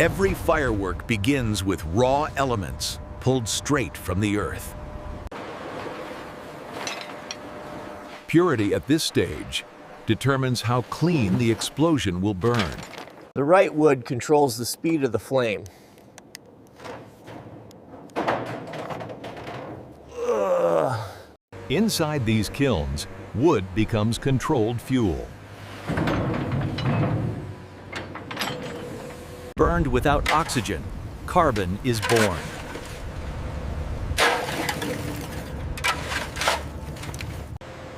Every firework begins with raw elements pulled straight from the earth. Purity at this stage determines how clean the explosion will burn. The right wood controls the speed of the flame. Inside these kilns, wood becomes controlled fuel. Burned without oxygen, carbon is born.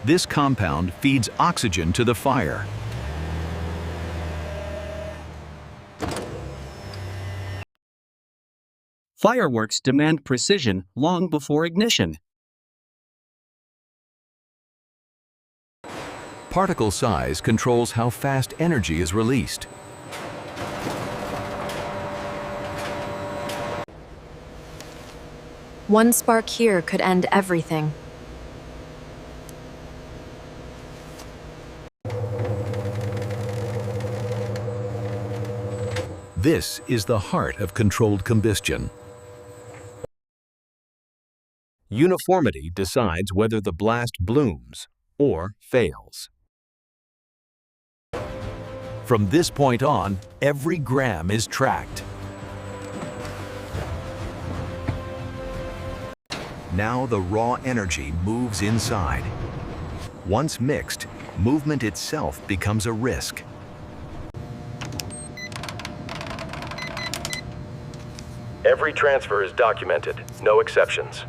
This compound feeds oxygen to the fire. Fireworks demand precision long before ignition. Particle size controls how fast energy is released. One spark here could end everything. This is the heart of controlled combustion. Uniformity decides whether the blast blooms or fails. From this point on, every gram is tracked. Now the raw energy moves inside. Once mixed, movement itself becomes a risk. Every transfer is documented, no exceptions.